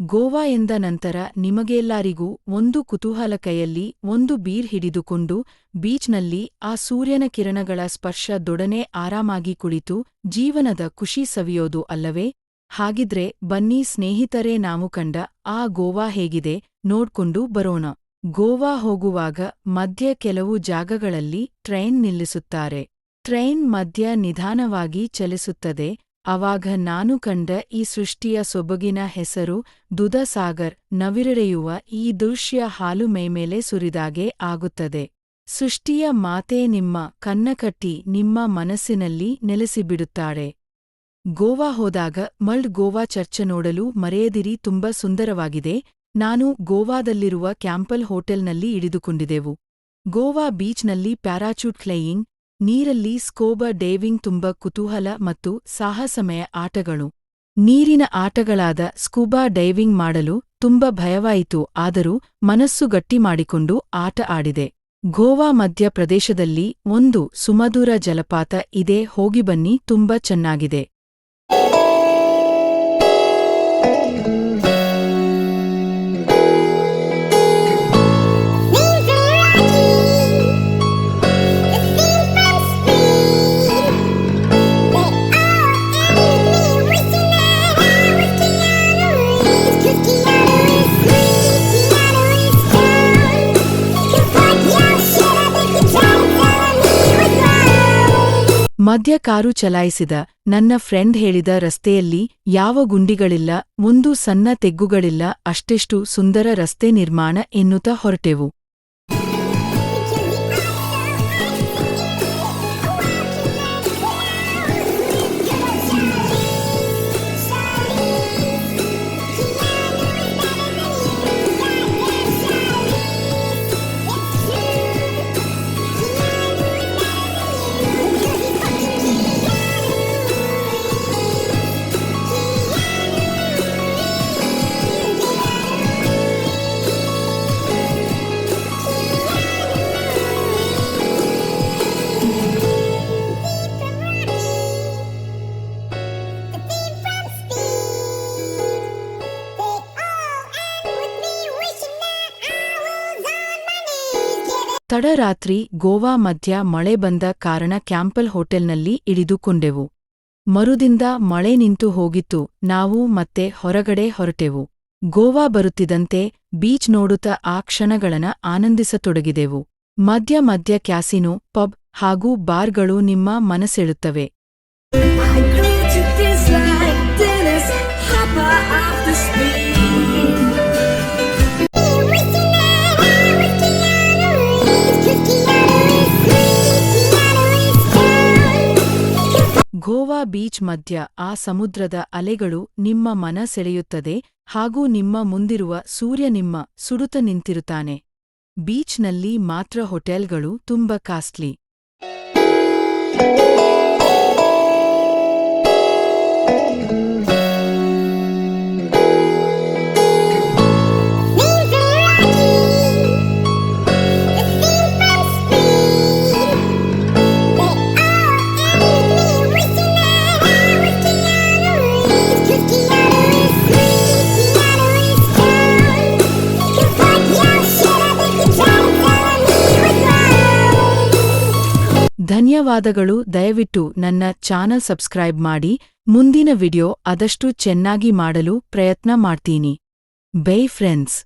ಗೋವಾ ಎಂದ ನಂತರ ನಿಮಗೆಲ್ಲರಿಗೂ ಒಂದು ಕುತೂಹಲ, ಕೈಯಲ್ಲಿ ಒಂದು ಬೀರ್ ಹಿಡಿದುಕೊಂಡು ಬೀಚ್ನಲ್ಲಿ ಆ ಸೂರ್ಯನ ಕಿರಣಗಳ ಸ್ಪರ್ಶದೊಡನೆ ಆರಾಮಾಗಿ ಕುಳಿತು ಜೀವನದ ಖುಷಿ ಸವಿಯೋದು ಅಲ್ಲವೇ? ಹಾಗಿದ್ರೆ ಬನ್ನಿ ಸ್ನೇಹಿತರೇ, ನಾವು ಕಂಡ ಆ ಗೋವಾ ಹೇಗಿದೆ ನೋಡ್ಕೊಂಡು ಬರೋಣ. ಗೋವಾ ಹೋಗುವಾಗ ಮಧ್ಯೆ ಕೆಲವು ಜಾಗಗಳಲ್ಲಿ ಟ್ರೈನ್ ನಿಲ್ಲಿಸುತ್ತಾರೆ. ಟ್ರೈನ್ ಮಧ್ಯ ನಿಧಾನವಾಗಿ ಚಲಿಸುತ್ತದೆ. ಆವಾಗ ನಾನು ಕಂಡ ಈ ಸೃಷ್ಟಿಯ ಸೊಬಗಿನ ಹೆಸರು ದುಧಸಾಗರ್. ನವಿರೆರೆಯುವ ಈ ದೃಶ್ಯ ಹಾಲು ಮೈಮೇಲೆ ಸುರಿದಾಗೆ ಆಗುತ್ತದೆ. ಸೃಷ್ಟಿಯ ಮಾತೇ ನಿಮ್ಮ ಕನ್ನಕಟ್ಟಿ ನಿಮ್ಮ ಮನಸ್ಸಿನಲ್ಲಿ ನೆಲೆಸಿಬಿಡುತ್ತಾಳೆ. ಗೋವಾ ಹೋದಾಗ ಮಲ್ಡ್ ಗೋವಾ ಚರ್ಚ್ ನೋಡಲು ಮರೆಯದಿರಿ, ತುಂಬಾ ಸುಂದರವಾಗಿದೆ. ನಾನು ಗೋವಾದಲ್ಲಿರುವ ಕ್ಯಾಂಪಲ್ ಹೋಟೆಲ್ನಲ್ಲಿ ಇಳಿದುಕೊಂಡಿದ್ದೆವು. ಗೋವಾ ಬೀಚ್ನಲ್ಲಿ ಪ್ಯಾರಾಚೂಟ್ ಫ್ಲೈಯಿಂಗ್, ನೀರಲ್ಲಿ ಸ್ಕೂಬಾ ಡೈವಿಂಗ್, ತುಂಬಾ ಕುತೂಹಲ ಮತ್ತು ಸಾಹಸಮಯ ಆಟಗಳು. ನೀರಿನ ಆಟಗಳಾದ ಸ್ಕೂಬಾ ಡೈವಿಂಗ್ ಮಾಡಲು ತುಂಬಾ ಭಯವಾಯಿತು, ಆದರೂ ಮನಸ್ಸು ಗಟ್ಟಿ ಮಾಡಿಕೊಂಡು ಆಟ ಆಡಿದೆ. ಗೋವಾ ಮಧ್ಯ ಪ್ರದೇಶದಲ್ಲಿ ಒಂದು ಸುಮಧುರ ಜಲಪಾತ ಇದೆ, ಹೋಗಿ ಬನ್ನಿ, ತುಂಬಾ ಚೆನ್ನಾಗಿದೆ. ಮಧ್ಯ ಕಾರು ಚಲಾಯಿಸಿದ ನನ್ನ ಫ್ರೆಂಡ್ ಹೇಳಿದ, ರಸ್ತೆಯಲ್ಲಿ ಯಾವ ಗುಂಡಿಗಳಿಲ್ಲ, ಒಂದು ಸಣ್ಣ ತೆಗ್ಗುಗಳಿಲ್ಲ, ಅಷ್ಟೆಷ್ಟು ಸುಂದರ ರಸ್ತೆ ನಿರ್ಮಾಣ ಎನ್ನುತ್ತಾ ಹೊರಟೆವು. ತಡರಾತ್ರಿ ಗೋವಾ ಮಧ್ಯ ಮಳೆ ಬಂದ ಕಾರಣ ಕ್ಯಾಂಪಲ್ ಹೋಟೆಲ್ನಲ್ಲಿ ಇಳಿದುಕೊಂಡೆವು. ಮರುದಿಂದ ಮಳೆ ನಿಂತು ಹೋಗಿತ್ತು, ನಾವು ಮತ್ತೆ ಹೊರಗಡೆ ಹೊರಟೆವು. ಗೋವಾ ಬರುತ್ತಿದ್ದಂತೆ ಬೀಚ್ ನೋಡುತ್ತಾ ಆ ಕ್ಷಣಗಳನ್ನ ಆನಂದಿಸತೊಡಗಿದೆವು. ಮಧ್ಯ ಮಧ್ಯ ಕ್ಯಾಸಿನೋ, ಪಬ್ ಹಾಗೂ ಬಾರ್ಗಳು ನಿಮ್ಮ ಮನಸೆಳುತ್ತವೆ. ಗೋವಾ ಬೀಚ್ ಮಧ್ಯ ಆ ಸಮುದ್ರದ ಅಲೆಗಳು ನಿಮ್ಮ ಮನ ಸೆಳೆಯುತ್ತದೆ, ಹಾಗೂ ನಿಮ್ಮ ಮುಂದಿರುವ ಸೂರ್ಯ ನಿಮ್ಮ ಸುಡುತ್ತ ನಿಂತಿರುತ್ತಾನೆ. ಬೀಚ್ನಲ್ಲಿ ಮಾತ್ರ ಹೋಟೆಲ್ಗಳು ತುಂಬ ಕಾಸ್ಟ್ಲಿ. ಧನ್ಯವಾದಗಳು. ದಯವಿಟ್ಟು ನನ್ನ ಚಾನಲ್ ಸಬ್ಸ್ಕ್ರೈಬ್ ಮಾಡಿ. ಮುಂದಿನ ವಿಡಿಯೋ ಆದಷ್ಟು ಚೆನ್ನಾಗಿ ಮಾಡಲು ಪ್ರಯತ್ನ ಮಾಡ್ತೀನಿ. By friends.